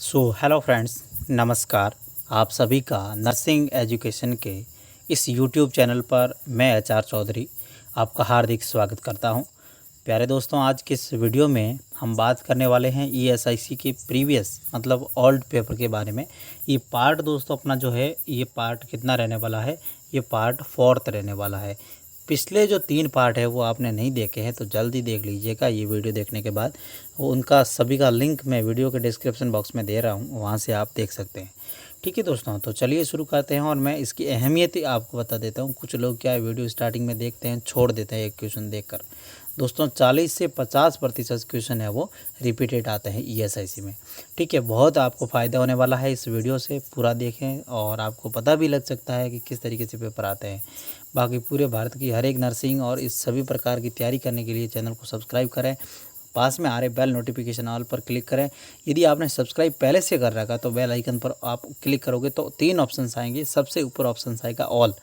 Hello friends, नमस्कार। आप सभी का नर्सिंग एजुकेशन के इस यूट्यूब चैनल पर मैं एचआर चौधरी आपका हार्दिक स्वागत करता हूं। प्यारे दोस्तों, आज के इस वीडियो में हम बात करने वाले हैं ईएसआईसी के प्रीवियस मतलब ओल्ड पेपर के बारे में। ये पार्ट दोस्तों अपना जो है, ये पार्ट कितना रहने वाला है, ये पार्ट 4 रहने वाला है। पिछले जो 3 पार्ट है वो आपने नहीं देखे हैं तो जल्दी देख लीजिएगा ये वीडियो देखने के बाद। उनका सभी का लिंक मैं वीडियो के डिस्क्रिप्शन बॉक्स में दे रहा हूँ, वहाँ से आप देख सकते हैं। ठीक है दोस्तों, तो चलिए शुरू करते हैं और मैं इसकी अहमियत ही आपको बता देता हूँ। कुछ लोग क्या है, वीडियो स्टार्टिंग में देखते हैं, छोड़ देते हैं एक क्वेश्चन देखकर। दोस्तों 40 से 50% क्वेश्चन है वो रिपीटेड आते हैं ईएसआईसी में। ठीक है, बहुत आपको फ़ायदा होने वाला है इस वीडियो से, पूरा देखें और आपको पता भी लग सकता है कि किस तरीके से पेपर आते हैं। बाकी पूरे भारत की हर एक नर्सिंग और इस सभी प्रकार की तैयारी करने के लिए चैनल को सब्सक्राइब करें, पास में आ रहे बेल नोटिफिकेशन ऑल पर क्लिक करें। यदि आपने सब्सक्राइब पहले से कर रखा तो बेल आइकन पर आप क्लिक करोगे तो 3 ऑप्शंस आएंगे। सबसे ऊपर ऑप्शन आएगा ऑल,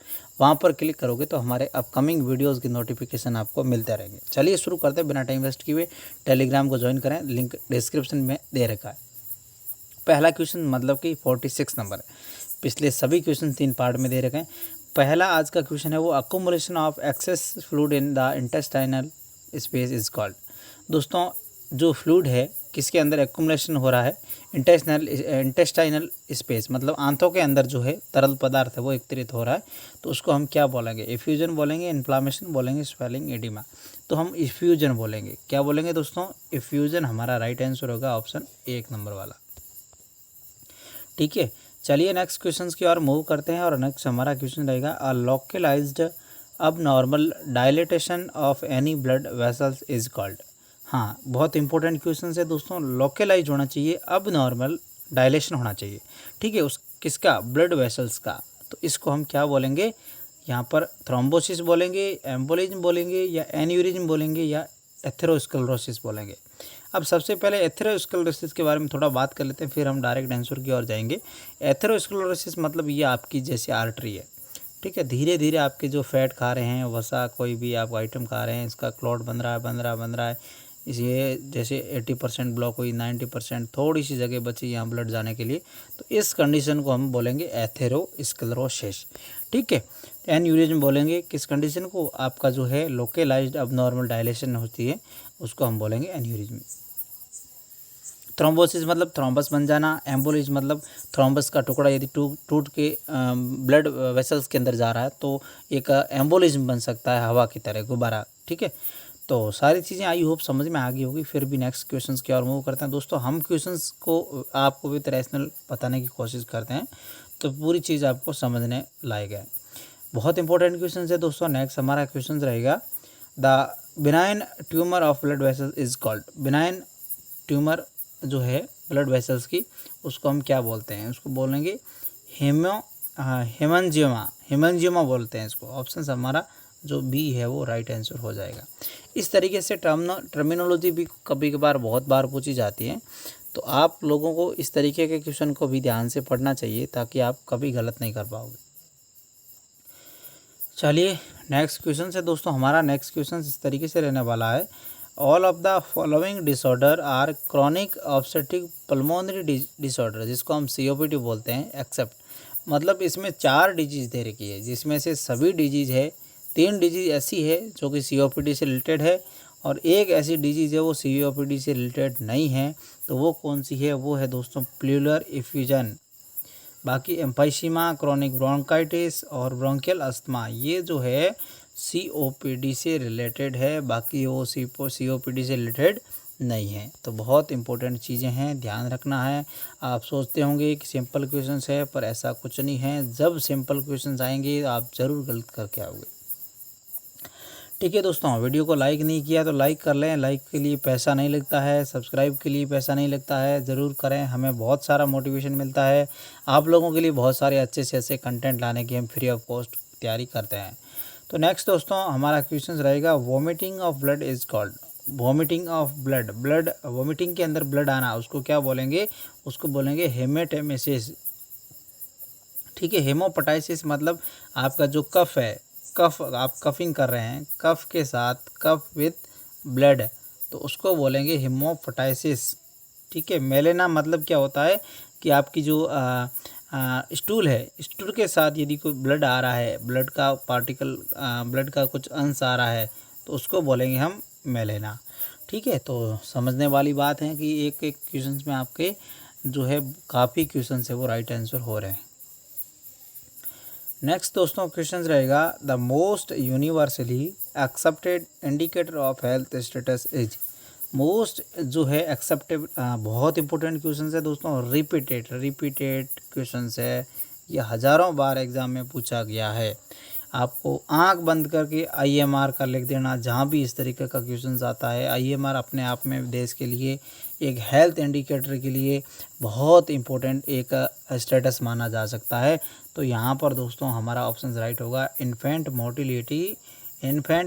वहाँ पर क्लिक करोगे तो हमारे अपकमिंग वीडियोस की नोटिफिकेशन आपको मिलते रहेंगे। चलिए शुरू करते हैं बिना टाइम वेस्ट किए। टेलीग्राम को ज्वाइन करें, लिंक डिस्क्रिप्शन में दे रखा है। पहला क्वेश्चन मतलब कि 46 नंबर है। पिछले सभी क्वेश्चन 3 पार्ट में दे रखे हैं। पहला आज का क्वेश्चन है वो accommodation of access fluid in the intestinal space is called. दोस्तों जो फ्लूइड है किसके अंदर एक्युमुलेशन हो रहा है, इंटेस्टाइनल स्पेस मतलब आंतों के अंदर जो है तरल पदार्थ है वो एकत्रित हो रहा है, तो उसको हम क्या बोलेंगे, इफ्यूजन बोलेंगे, इन्फ्लामेशन बोलेंगे, स्वेलिंग, एडिमा। तो हम इफ्यूजन बोलेंगे। क्या बोलेंगे दोस्तों, इफ्यूजन हमारा राइट आंसर होगा ऑप्शन 1 नंबर वाला। ठीक है, चलिए नेक्स्ट क्वेश्चन की ओर मूव करते हैं और नेक्स्ट हमारा क्वेश्चन रहेगा अ लोकलाइज्ड अब normal dilatation of any blood vessels is called. हाँ, बहुत इंपॉर्टेंट क्वेश्चन है दोस्तों। लोकलाइज होना चाहिए, अब नॉर्मल डायलेशन होना चाहिए। ठीक है, उस किसका, ब्लड वेसल्स का। तो इसको हम क्या बोलेंगे, यहाँ पर थ्रोम्बोसिस बोलेंगे, एम्बोलिज्म बोलेंगे, या एन्यूरिज्म बोलेंगे, या एथेरोस्क्लेरोसिस बोलेंगे। अब सबसे पहले एथेरोस्क्लेरोसिस के बारे में थोड़ा बात कर लेते हैं, फिर हम डायरेक्ट आंसर की ओर जाएंगे। एथेरोस्क्लेरोसिस मतलब ये आपकी जैसे आर्टरी है। ठीक है, धीरे धीरे आपके जो फैट खा रहे हैं, वसा कोई भी आप आइटम खा रहे हैं, इसका क्लॉट बन रहा है। ये जैसे 80% ब्लॉक हुई, 90% थोड़ी सी जगह बची यहाँ ब्लड जाने के लिए, तो इस कंडीशन को हम बोलेंगे एथेरोस्क्लेरोसिस। ठीक है, एन्यूरिज्म बोलेंगे किस कंडीशन को, आपका जो है लोकलाइज्ड अब नॉर्मल डायलेशन होती है उसको हम बोलेंगे एन्यूरिज्म। थ्रोम्बोसिस मतलब थ्रोम्बस बन जाना, एम्बोलिज्म मतलब थ्रोम्बस का टुकड़ा यदि टूट के ब्लड वेसल्स के अंदर जा रहा है तो एक एम्बोलिज्म बन सकता है, हवा की तरह गुब्बारा। ठीक है, तो सारी चीज़ें आई होप समझ में आ गई होगी। फिर भी नेक्स्ट क्वेश्चंस की ओर मूव करते हैं दोस्तों। हम क्वेश्चंस को आपको विद रैशनल बताने की कोशिश करते हैं तो पूरी चीज़ आपको समझने लायक है। बहुत इंपॉर्टेंट क्वेश्चन है दोस्तों। नेक्स्ट हमारा क्वेश्चन रहेगा the benign tumour of blood vessels is called. Benign tumour जो है ब्लड वेसल्स की, उसको हम क्या बोलते हैं, उसको बोलेंगे हेमंजियोमा बोलते हैं इसको। ऑप्शन हमारा जो बी है वो राइट आंसर हो जाएगा। इस तरीके से टर्मिनोलॉजी भी कभी कभार बहुत बार पूछी जाती है, तो आप लोगों को इस तरीके के क्वेश्चन को भी ध्यान से पढ़ना चाहिए ताकि आप कभी गलत नहीं कर पाओगे। चलिए नेक्स्ट क्वेश्चन से दोस्तों, हमारा नेक्स्ट क्वेश्चन इस तरीके से रहने वाला है। All of the following disorder are chronic obstructive pulmonary disorder, जिसको हम COPD बोलते हैं, एक्सेप्ट मतलब इसमें 4 डिजीज़ दे रखी है, जिसमें से सभी डिजीज़ है, 3 डिजीज़ ऐसी है जो कि COPD से रिलेटेड है और एक ऐसी डिजीज़ है वो COPD से रिलेटेड नहीं है। तो वो कौन सी है, वो है दोस्तों प्लूरल इफ्यूजन। बाकी एम्फाइसीमा, क्रॉनिक ब्रोंकाइटिस और ब्रोंकियल अस्थमा ये जो है COPD से रिलेटेड है, बाकी वो COPD से रिलेटेड नहीं है। तो बहुत इंपॉर्टेंट चीज़ें हैं, ध्यान रखना है। आप सोचते होंगे कि सिंपल क्वेश्चंस है, पर ऐसा कुछ नहीं है। जब सिंपल क्वेश्चंस आएंगे आप ज़रूर गलत करके आओगे। ठीक है दोस्तों, वीडियो को लाइक नहीं किया तो लाइक कर लें। लाइक के लिए पैसा नहीं लगता है, सब्सक्राइब के लिए पैसा नहीं लगता है, ज़रूर करें। हमें बहुत सारा मोटिवेशन मिलता है। आप लोगों के लिए बहुत सारे अच्छे से अच्छे कंटेंट लाने की हम फ्री ऑफ कॉस्ट तैयारी करते हैं। तो नेक्स्ट दोस्तों हमारा क्वेश्चन रहेगा vomiting of blood is called. Vomiting of blood vomiting के अंदर ब्लड आना, उसको क्या बोलेंगे, उसको बोलेंगे हेमेटेमेसिस। ठीक है, हेमोपटाइसिस मतलब आपका जो कफ है, कफ आप कफिंग कर रहे हैं, कफ के साथ कफ विथ ब्लड, तो उसको बोलेंगे हेमोपटाइसिस। ठीक है। मेलेना मतलब क्या होता है कि आपकी जो स्टूल है, स्टूल के साथ यदि कोई ब्लड आ रहा है, ब्लड का पार्टिकल, ब्लड का कुछ अंश आ रहा है, तो उसको बोलेंगे हम मेलेना, ठीक है। तो समझने वाली बात है कि एक एक क्वेश्चन में आपके जो है काफ़ी क्वेश्चन है वो राइट आंसर हो रहे हैं। नेक्स्ट दोस्तों क्वेश्चन रहेगा, the most universally accepted indicator of health status is. Most जो है एक्सेप्टेड, बहुत इंपॉर्टेंट क्वेश्चन है दोस्तों, रिपीटेड क्वेश्चन है, ये हज़ारों बार एग्जाम में पूछा गया है। आपको आंख बंद करके IMR का लिख देना, जहाँ भी इस तरीके का क्वेश्चन आता है। IMR अपने आप में देश के लिए एक हेल्थ इंडिकेटर के लिए बहुत इम्पोर्टेंट एक स्टेटस माना जा सकता है। तो यहाँ पर दोस्तों हमारा ऑप्शन राइट होगा infant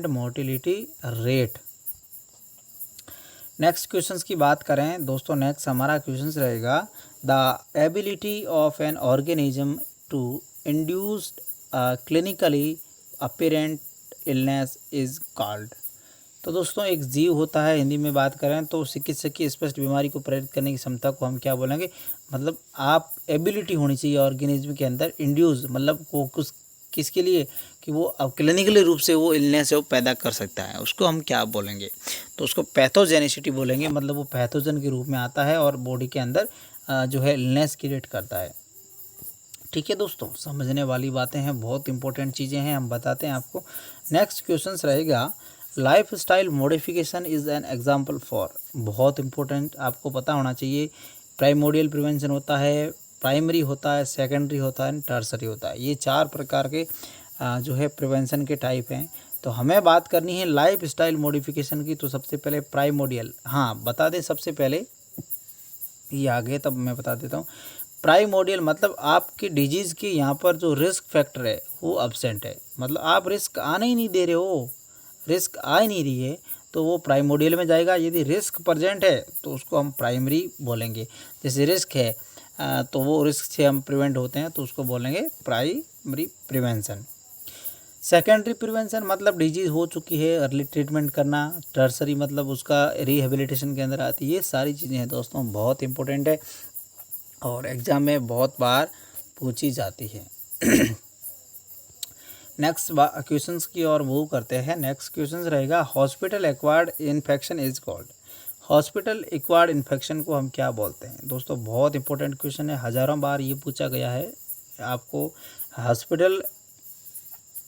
mortality rate. Next questions की बात करें दोस्तों, नेक्स्ट हमारा क्वेश्चन रहेगा, the ability of an organism to induce clinically apparent illness is called. तो दोस्तों एक जीव होता है, हिंदी में बात करें तो चिकित्सक की स्पष्ट बीमारी को प्रेरित करने की क्षमता को हम क्या बोलेंगे, मतलब आप एबिलिटी होनी चाहिए ऑर्गेनिज्म के अंदर, इंड्यूस मतलब को कुछ किसके लिए कि वो अब क्लिनिकली रूप से वो इलनेस है वो पैदा कर सकता है, उसको हम क्या बोलेंगे, तो उसको पैथोजेनिसिटी बोलेंगे। मतलब वो पैथोजन के रूप में आता है और बॉडी के अंदर जो है इलनेस क्रिएट करता है, ठीक है दोस्तों। समझने वाली बातें हैं, बहुत इंपॉर्टेंट चीज़ें हैं, हम बताते हैं आपको। नेक्स्ट क्वेश्चन रहेगा, life style modification is an example for. बहुत इंपॉर्टेंट, आपको पता होना चाहिए। प्राइमोडियल प्रिवेंशन होता है, प्राइमरी होता है, सेकेंडरी होता है, टर्सरी होता है। ये 4 प्रकार के जो है प्रिवेंशन के टाइप हैं। तो हमें बात करनी है लाइफ स्टाइल मॉडिफिकेशन की। तो सबसे पहले प्राइमोडियल, हाँ बता दें सबसे पहले, ये आगे तब मैं बता देता हूँ। प्राइमोडियल मतलब आपकी डिजीज़ के यहाँ पर जो रिस्क फैक्टर है वो एब्सेंट है, मतलब आप रिस्क आने ही नहीं दे रहे हो, रिस्क आ ही नहीं रही है, तो वो प्राइमोडियल में जाएगा। यदि रिस्क प्रेजेंट है तो उसको हम प्राइमरी बोलेंगे। जैसे रिस्क है तो वो रिस्क से हम प्रिवेंट होते हैं तो उसको बोलेंगे प्राइमरी प्रिवेंशन। सेकेंडरी प्रिवेंशन मतलब डिजीज़ हो चुकी है, अर्ली ट्रीटमेंट करना। टर्सरी मतलब उसका रिहेबिलिटेशन के अंदर आती है। ये सारी चीज़ें हैं दोस्तों, बहुत इंपॉर्टेंट है और एग्ज़ाम में बहुत बार पूछी जाती है। नेक्स्ट क्वेश्चंस की ओर मूव करते हैं। नेक्स्ट क्वेश्चन रहेगा, hospital acquired infection is called. Hospital acquired infection को हम क्या बोलते हैं दोस्तों, बहुत इंपॉर्टेंट क्वेश्चन है, हज़ारों बार ये पूछा गया है आपको। हॉस्पिटल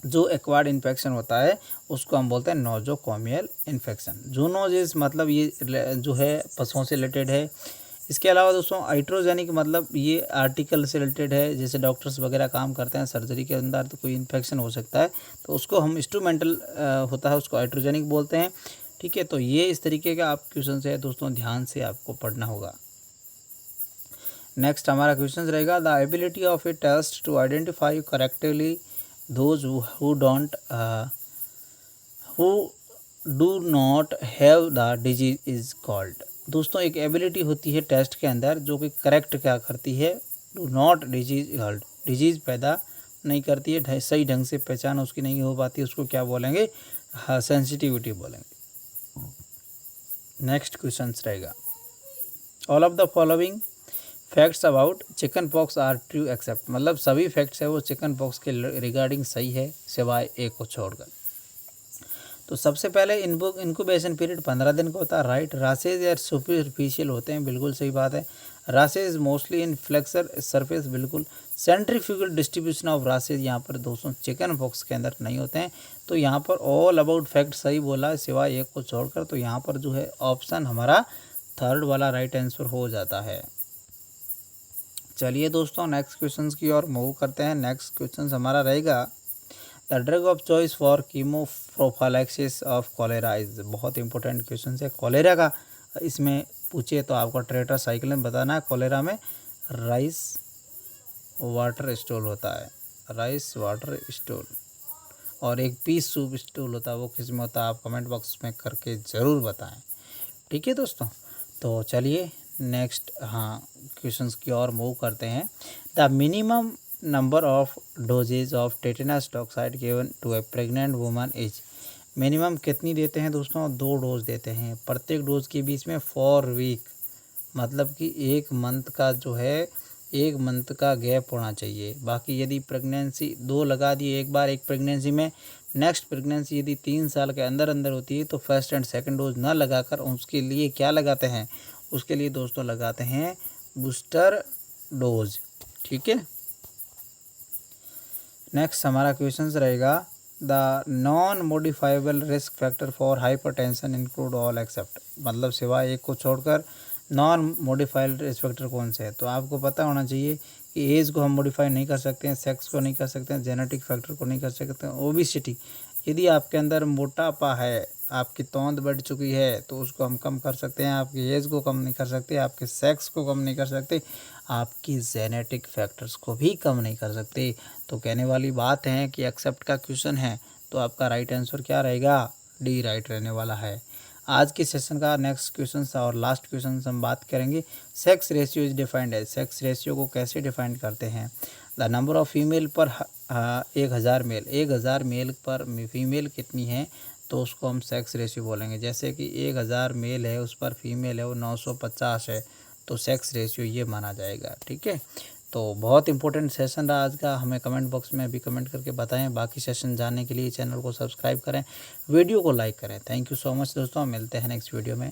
जो एक्वायर्ड इन्फेक्शन होता है उसको हम बोलते हैं नोजोकोमियल इन्फेक्शन। जूनोसिस मतलब ये जो है पशुओं से रिलेटेड है। इसके अलावा दोस्तों आइट्रोजेनिक मतलब ये आर्टिकल से रिलेटेड है, जैसे डॉक्टर्स वगैरह काम करते हैं सर्जरी के अंदर तो कोई इन्फेक्शन हो सकता है तो उसको हम इंस्ट्रूमेंटल होता है उसको आइट्रोजेनिक बोलते हैं, ठीक है। तो ये इस तरीके का आप क्वेश्चन है दोस्तों, ध्यान से आपको पढ़ना होगा। नेक्स्ट हमारा क्वेश्चन रहेगा, the ability of a test to identify correctly those who do not have the disease is called. दोस्तों एक एबिलिटी होती है टेस्ट के अंदर जो कि करेक्ट क्या करती है, do not disease called, disease पैदा नहीं करती है, सही ढंग से पहचान उसकी नहीं हो पाती, उसको क्या बोलेंगे, हाँ सेंसिटिविटी बोलेंगे। नेक्स्ट क्वेश्चन रहेगा, all of the following facts about chickenpox are true except. मतलब सभी फैक्ट्स है वो चिकन पॉक्स के रिगार्डिंग सही है सिवाय एक को छोड़कर। तो सबसे पहले इनक्यूबेशन पीरियड 15 दिन का होता है, राइट। रासेज या सुपरफिशियल होते हैं, बिल्कुल सही बात है। रासेज मोस्टली इन फ्लेक्सर सरफेस, बिल्कुल। सेंट्रीफ्यूगल डिस्ट्रीब्यूशन ऑफ रासेज यहाँ पर दोस्तों चिकन पॉक्स के अंदर नहीं होते हैं। तो यहाँ पर ऑल अबाउट फैक्ट सही बोला है सिवाय एक को छोड़कर। तो यहाँ पर जो है ऑप्शन हमारा थर्ड वाला राइट आंसर हो जाता है। चलिए दोस्तों नेक्स्ट क्वेश्चन की ओर मूव करते हैं। नेक्स्ट क्वेश्चन हमारा रहेगा, the drug of choice for कीमोप्रोफाइलैक्सिस of cholera is. बहुत इंपॉर्टेंट क्वेश्चन है कॉलेरा का, इसमें पूछे तो आपको टेट्रासाइक्लिन बताना है। कॉलेरा में राइस वाटर स्टूल होता है, राइस वाटर स्टूल, और एक पीस सूप स्टूल होता है, वो किस में होता है आप कमेंट बॉक्स में करके ज़रूर बताएं, ठीक है दोस्तों। तो चलिए नेक्स्ट क्वेश्चंस की ओर मूव करते हैं। The minimum number of doses of tetanus toxoid given to a pregnant woman is. Minimum कितनी देते हैं दोस्तों, 2 डोज देते हैं। प्रत्येक डोज के बीच में 4 वीक मतलब कि 1 मंथ का जो है 1 मंथ का गैप होना चाहिए। बाकी यदि प्रेगनेंसी 2 लगा दिए एक बार एक प्रेगनेंसी में, नेक्स्ट प्रेगनेंसी यदि 3 साल के अंदर अंदर होती है तो फर्स्ट एंड सेकंड डोज ना लगाकर उसके लिए क्या लगाते हैं, उसके लिए दोस्तों लगाते हैं बूस्टर डोज। ठीक है। नेक्स्ट हमारा क्वेश्चन रहेगा the non modifiable risk factor for hypertension include all except, मतलब सिवाय एक को छोड़कर नॉन मॉडिफाइड रिस्क फैक्टर कौन से है। तो आपको पता होना चाहिए कि एज को हम मॉडिफाई नहीं कर सकते हैं, सेक्स को नहीं कर सकते हैं, जेनेटिक फैक्टर को नहीं कर सकते हैं, ओबिसिटी, यदि आपके अंदर मोटापा है, आपकी तौंद बढ़ चुकी है तो उसको हम कम कर सकते हैं, आपकी एज को कम नहीं कर सकते, आपके सेक्स को कम नहीं कर सकते, आपकी जेनेटिक फैक्टर्स को भी कम नहीं कर सकते। तो कहने वाली बात है कि एक्सेप्ट का क्वेश्चन है तो आपका राइट आंसर क्या रहेगा, डी राइट रहने वाला है। आज के सेशन का नेक्स्ट क्वेश्चन और लास्ट क्वेश्चन हम बात करेंगे sex ratio is defined as, sex ratio को कैसे डिफाइंड करते हैं। द नंबर ऑफ फीमेल पर 1000 मेल, 1000 मेल पर फीमेल कितनी है तो उसको हम सेक्स रेशियो बोलेंगे। जैसे कि 1000 मेल है उस पर फीमेल है वो 950 है तो सेक्स रेशियो ये माना जाएगा। ठीक है। तो बहुत इंपॉर्टेंट सेशन रहा आज का, हमें कमेंट बॉक्स में अभी कमेंट करके बताएं। बाकी सेशन जानने के लिए चैनल को सब्सक्राइब करें, वीडियो को लाइक करें। थैंक यू सो मच दोस्तों, मिलते हैं नेक्स्ट वीडियो में।